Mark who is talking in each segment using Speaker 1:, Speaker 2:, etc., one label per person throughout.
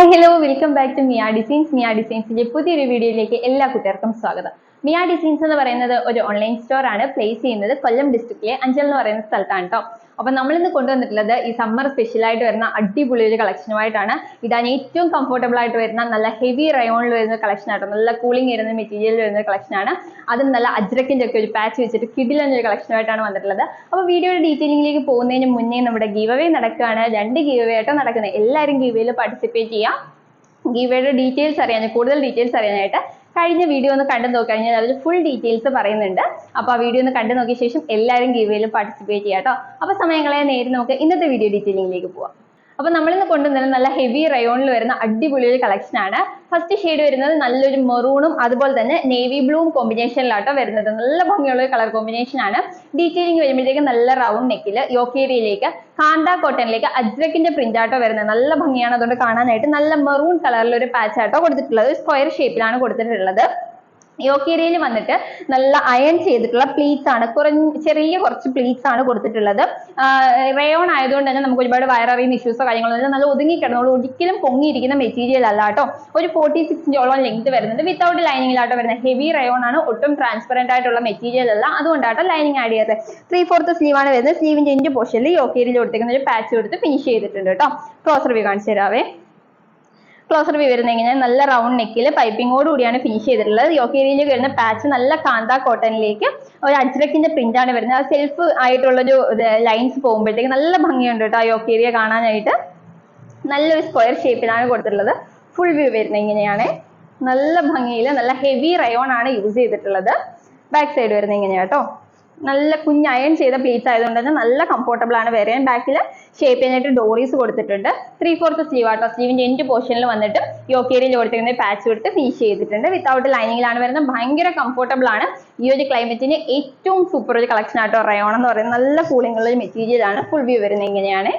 Speaker 1: Hi hello welcome back to Mia designs. മിയ ഡിസൈൻസിന്റെ പുതിയൊരു വീഡിയോയിലേക്ക് എല്ലാ കൂട്ടുകാർക്കും സ്വാഗതം. മിയ ഡിസൈൻസ് എന്ന് പറയുന്നത് ഒരു ഓൺലൈൻ സ്റ്റോർ ആണ്. പ്ലേസ് ചെയ്യുന്നത് കൊല്ലം ഡിസ്ട്രിക്റ്റിലെ അഞ്ചൽ എന്ന് പറയുന്ന സ്ഥലത്താണ് കേട്ടോ. അപ്പൊ നമ്മളിന്ന് കൊണ്ടുവന്നിട്ടുള്ളത് ഈ സമ്മർ സ്പെഷ്യൽ ആയിട്ട് വരുന്ന അടിപൊളി ഒരു കളക്ഷനുമായിട്ടാണ്. ഇടാൻ ഏറ്റവും കംഫർട്ടബിൾ ആയിട്ട് വരുന്ന നല്ല ഹെവി റയോണിൽ വരുന്ന കളക്ഷൻ ആട്ടോ. നല്ല കൂളിംഗ് വരുന്ന മെറ്റീരിയൽ വരുന്ന കളക്ഷനാണ്. അതും നല്ല അജ്രക്കിന്റെ ഒക്കെ ഒരു പാച്ച് വെച്ചിട്ട് കിടിലൻ ഒരു കളക്ഷനുമായിട്ടാണ് വന്നിട്ടുള്ളത്. അപ്പൊ വീഡിയോയുടെ ഡീറ്റെയിലിംഗിലേക്ക് പോകുന്നതിന് മുന്നേ നമ്മുടെ ഗീവ് അവേ നടക്കുകയാണ്. 2 ഗീവ് അവേ ആയിട്ടോ നടക്കുന്നത്. എല്ലാവരും ഗീവ് അവേയിൽ പാർട്ടിസിപ്പേറ്റ് ചെയ്യാം. ഗീവയുടെ ഡീറ്റെയിൽസ് അറിയാൻ കൂടുതൽ ഡീറ്റെയിൽസ് അറിയാനായിട്ട് കഴിഞ്ഞ വീഡിയോ ഒന്ന് കണ്ടു നോക്കിക്കഴിഞ്ഞാൽ അതിൽ ഫുൾ ഡീറ്റെയിൽസ് പറയുന്നുണ്ട്. അപ്പോൾ ആ വീഡിയോ ഒന്ന് കണ്ടു നോക്കിയ ശേഷം എല്ലാവരും ഗീവയിൽ പാർട്ടിസിപ്പേറ്റ് ചെയ്യാം കേട്ടോ. അപ്പോൾ സമയങ്ങളെ നേരെ നമുക്ക് ഇന്നത്തെ വീഡിയോ ഡീറ്റെയിലിംഗിലേക്ക് പോവാം. അപ്പോൾ നമ്മളിന്ന് കൊണ്ടുവന്നത് നല്ല ഹെവി റയോണിൽ വരുന്ന അടിപൊളി ഒരു കളക്ഷൻ ആണ്. ഫസ്റ്റ് ഷെയ്ഡ് വരുന്നത് നല്ലൊരു മെറൂണും അതുപോലെ തന്നെ നേവി ബ്ലൂവും കോമ്പിനേഷനിലാട്ടോ വരുന്നത്. നല്ല ഭംഗിയുള്ള ഒരു കളർ കോമ്പിനേഷൻ ആണ്. ഡീറ്റെയിലിംഗ് വരുമ്പോഴത്തേക്ക് നല്ല റൗണ്ട് നെക്കിൽ യോക്കേരിയയിലേക്ക് കാന്ത കോട്ടണിലേക്ക് അജ്രക്കിന്റെ പ്രിന്റ് ആട്ടോ വരുന്നത്. നല്ല ഭംഗിയാണ്. അതുകൊണ്ട് കാണാനായിട്ട് നല്ല മെറൂൺ കളറിൽ ഒരു പാച്ച് ആട്ടോ കൊടുത്തിട്ടുള്ളത്. സ്ക്വയർ ഷേപ്പിലാണ് കൊടുത്തിട്ടുള്ളത്. യോക്കേരിയയിൽ വന്നിട്ട് നല്ല അയൺ ചെയ്തിട്ടുള്ള പ്ലീറ്റ്സ് ആണ്. ചെറിയ കുറച്ച് പ്ലീറ്റ്സ് ആണ് കൊടുത്തിട്ടുള്ളത്. റയോൺ ആയതുകൊണ്ട് തന്നെ നമുക്ക് ഒരുപാട് വയററിയുന്ന ഇഷ്യൂസോ കാര്യങ്ങളോ നല്ല ഒതുങ്ങി കിടന്നോളൂ. ഒരിക്കലും പൊങ്ങിയിരിക്കുന്ന മെറ്റീരിയൽ അല്ല കേട്ടോ. ഒരു 46 ഇഞ്ചോളം ലെങ്ത് വരുന്നുണ്ട്. വിത്തൗട്ട് ലൈനിങ്ങിലാട്ടോ വരുന്നത്. ഹെവി റയോൺ ആണ്. ഒട്ടും ട്രാൻസ്പെറന്റ് ആയിട്ടുള്ള മെറ്റീരിയൽ അല്ല. അതുകൊണ്ടാട്ടോ ലൈനിങ് ആഡ് ചെയ്തത്. 3/4 സ്ലീവ് ആണ് വരുന്നത്. സ്ലീവിന്റെ എൻഡ് പോർഷനിൽ യോക്കേരിയിൽ കൊടുത്തിരിക്കുന്ന ഒരു പാച്ച് കൊടുത്ത് ഫിനിഷ് ചെയ്തിട്ടുണ്ട് കേട്ടോ. ക്ലോസർ വ്യൂ കാണിച്ചു തരാവേ. ക്ലോസർ വ്യൂ വരുന്നത് ഇങ്ങനെ നല്ല റൗണ്ട് നെക്കിൽ പൈപ്പിങ്ങോട് കൂടിയാണ് ഫിനിഷ് ചെയ്തിട്ടുള്ളത്. യോക്കേരിയിലേക്ക് വരുന്ന പാച്ച് നല്ല കാന്ത കോട്ടണിലേക്ക് ഒരു അജ്രക്കിന്റെ പ്രിന്റ് ആണ് വരുന്നത്. ആ സെൽഫ് ആയിട്ടുള്ളൊരു ലൈൻസ് പോകുമ്പോഴത്തേക്ക് നല്ല ഭംഗിയുണ്ട് കേട്ടോ. ആ യോക്കേരിയ കാണാനായിട്ട് നല്ലൊരു സ്ക്വയർ ഷേപ്പിലാണ് കൊടുത്തിട്ടുള്ളത്. ഫുൾ വ്യൂ വരുന്നത് ഇങ്ങനെയാണ്. നല്ല ഭംഗിയിൽ നല്ല ഹെവി റയോൺ ആണ് യൂസ് ചെയ്തിട്ടുള്ളത്. ബാക്ക് സൈഡ് വരുന്നത് ഇങ്ങനെയാട്ടോ. നല്ല കുഞ്ഞ് അയൺ ചെയ്ത പ്ലീറ്റ്സ് ആയതുകൊണ്ട് തന്നെ നല്ല കംഫർട്ടബിൾ ആണ്. വരാൻ ബാക്കിൽ ഷേപ്പ് ചെയ്യാനായിട്ട് ഡോറീസ് കൊടുത്തിട്ടുണ്ട്. 3/4 സ്ലീവ് ആട്ടോ. സ്ലീവിന്റെ എൻഡ് പോർഷനിൽ വന്നിട്ട് യോക്കേരിയിൽ കൊടുത്തിരിക്കുന്ന പാച്ച് കൊടുത്ത് ഫിനിഷ് ചെയ്തിട്ടുണ്ട്. വിത്തൗട്ട് ലൈനിങ്ങിലാണ് വരുന്നത്. ഭയങ്കര കംഫർട്ടബിൾ ആണ്. ഈ ഒരു ക്ലൈമറ്റിന് ഏറ്റവും സൂപ്പർ ഒരു കളക്ഷൻ ആട്ടോ റയോൺ എന്ന് പറയുന്നത്. നല്ല കൂളിംഗ് ഉള്ള ഒരു മെറ്റീരിയൽ ആണ്. ഫുൾ വ്യൂ വരുന്നത് ഇങ്ങനെയാണ്.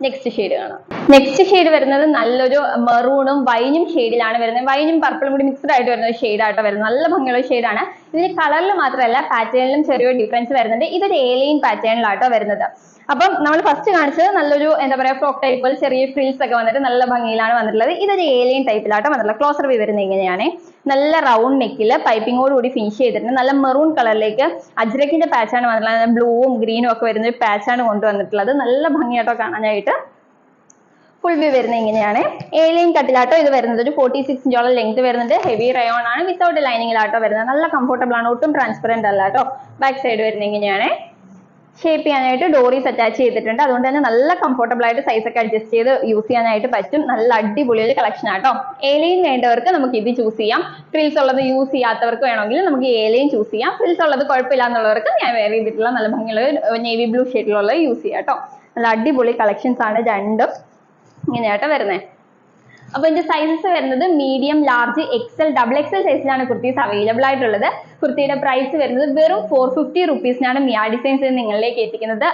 Speaker 1: നെക്സ്റ്റ് ഷെയ്ഡ് കാണാം. നെക്സ്റ്റ് ഷെയ്ഡ് വരുന്നത് നല്ലൊരു മെറൂണും വൈനും ഷെയ്ഡിലാണ് വരുന്നത്. വൈനും പർപ്പിളും കൂടി മിക്സ്ഡ് ആയിട്ട് വരുന്ന ഒരു ഷെയ്ഡ് ആട്ടോ വരുന്നത്. നല്ല ഭംഗിയുള്ള ഷെയ്ഡാണ്. ഇതിന് കളറിൽ മാത്രമല്ല പാറ്റേണിലും ചെറിയൊരു ഡിഫറൻസ് വരുന്നുണ്ട്. ഇതൊരു ഏലിയൻ പാറ്റേണിലാട്ടോ വരുന്നത്. അപ്പം നമ്മൾ ഫസ്റ്റ് കാണിച്ചത് നല്ലൊരു എന്താ പറയുക ഫ്രോക്ക് ടൈപ്പ് പോലെ ചെറിയ ഫ്രിൽസ് ഒക്കെ വന്നിട്ട് നല്ല ഭംഗിയിലാണ് വന്നിട്ടുള്ളത്. ഇതൊരു ഏലിയൻ ടൈപ്പിലാട്ടോ വന്നിട്ടുള്ളത്. ക്ലോസർ വ്യൂ വരുന്നത് ഇങ്ങനെയാണ്. നല്ല റൗണ്ട് നെക്കിൽ പൈപ്പിങ്ങോട് കൂടി ഫിനിഷ് ചെയ്തിട്ടുണ്ട്. നല്ല മെറൂൺ കളറിലേക്ക് അജ്രക്കിന്റെ പാച്ചാണ് വന്നിട്ടുള്ളത്. ബ്ലൂവും ഗ്രീനും ഒക്കെ വരുന്ന ഒരു പാച്ചാണ് കൊണ്ടുവന്നിട്ടുള്ളത്. നല്ല ഭംഗിയാട്ടോ കാണാനായിട്ട്. ഫുൾ വ്യൂ വരുന്നത് ഇങ്ങനെയാണ്. ഏലിയൻ കട്ടിലാട്ടോ ഇത് വരുന്നത്. ഒരു 46 ഇഞ്ചോളം ലെങ്ത് വരുന്നുണ്ട്. ഹെവി റയോൺ ആണ്. വിത്തൗട്ട് ലൈനിങ്ങിലാട്ടോ വരുന്നത്. നല്ല കംഫർട്ടബിൾ ആണ്. ഒട്ടും ട്രാൻസ്പെറന്റ് അല്ല കേട്ടോ. ബാക്ക് സൈഡ് വരുന്നത് ഇങ്ങനെയാണ്. ഷേപ്പ് ചെയ്യാനായിട്ട് ഡോറീസ് അറ്റാച്ച് ചെയ്തിട്ടുണ്ട്. അതുകൊണ്ട് തന്നെ നല്ല കംഫർട്ടബിൾ ആയിട്ട് സൈസ് ഒക്കെ അഡ്ജസ്റ്റ് ചെയ്ത് യൂസ് ചെയ്യാനായിട്ട് പറ്റും. നല്ല അടിപൊളി ഒരു കളക്ഷൻ ആട്ടോ. ഏലിയൻ വേണ്ടവർക്ക് നമുക്ക് ഇത് ചൂസ് ചെയ്യാം. ഫ്രിൽസ് ഉള്ളത് യൂസ് ചെയ്യാത്തവർക്ക് വേണമെങ്കിൽ നമുക്ക് ഏലിയൻ ചൂസ് ചെയ്യാം. ഫ്രിൽസ് ഉള്ളത് കുഴപ്പമില്ല എന്നുള്ളവർക്ക് ഞാൻ വെയർ ചെയ്തിട്ടുള്ള നല്ല ഭംഗിയുള്ള നേവി ബ്ലൂ ഷെയ്ഡിലുള്ളത് യൂസ് ചെയ്യാം കേട്ടോ. നല്ല അടിപൊളി കളക്ഷൻസ് ആണ് രണ്ടും. ഇങ്ങനെയാട്ടോ വരുന്നത്. അപ്പൊ ഇതിന്റെ സൈസസ് വരുന്നത് medium, large, XL, double XL സൈസിലാണ് കുർത്തീസ് അവൈലബിൾ ആയിട്ടുള്ളത്. കുർത്തിയുടെ പ്രൈസ് വരുന്നത് വെറും 450 റുപ്പീസിനാണ് മിയ ഡിസൈൻസ് നിങ്ങളിലേക്ക് എത്തിക്കുന്നത്.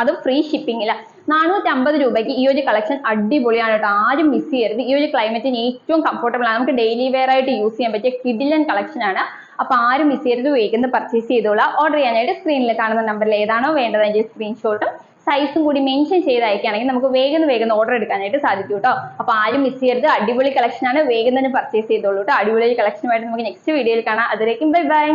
Speaker 1: അതും ഫ്രീ ഷിപ്പിംഗില്ല. 450 രൂപയ്ക്ക് ഈ ഒരു കളക്ഷൻ അടിപൊളിയാണ് കേട്ടോ. ആരും മിസ് ചെയ്യരുത്. ഈ ഒരു ക്ലൈമറ്റിന് ഏറ്റവും കംഫർട്ടബിൾ ആണ്. നമുക്ക് ഡെയിലി വെയർ ആയിട്ട് യൂസ് ചെയ്യാൻ പറ്റിയ കിഡിലൻ കളക്ഷൻ ആണ്. അപ്പൊ ആരും മിസ് ചെയ്യരുത്. വേഗം പർച്ചേസ് ചെയ്തോളാം. ഓർഡർ ചെയ്യാനായിട്ട് സ്ക്രീനിൽ കാണുന്ന നമ്പറിൽ ഏതാണോ വേണ്ടത് അതിന്റെ സ്ക്രീൻഷോട്ടും സൈസും കൂടി മെൻഷൻ ചെയ്ത് അയക്കുകയാണെങ്കിൽ നമുക്ക് വേഗം ഓർഡർ എടുക്കാനായിട്ട് സാധിക്കും കേട്ടോ. അപ്പൊ ആരും മിസ് ചെയ്യരുത്. അടിപൊളി കളക്ഷൻ ആണ്. വേഗം തന്നെ പർച്ചേസ് ചെയ്തോളൂ കേട്ടോ. അടിപൊളി കളക്ഷനുമായിട്ട് നമുക്ക് നെക്സ്റ്റ് വീഡിയോയിൽ കാണാം. അതിലേക്കും ബൈ ബൈ.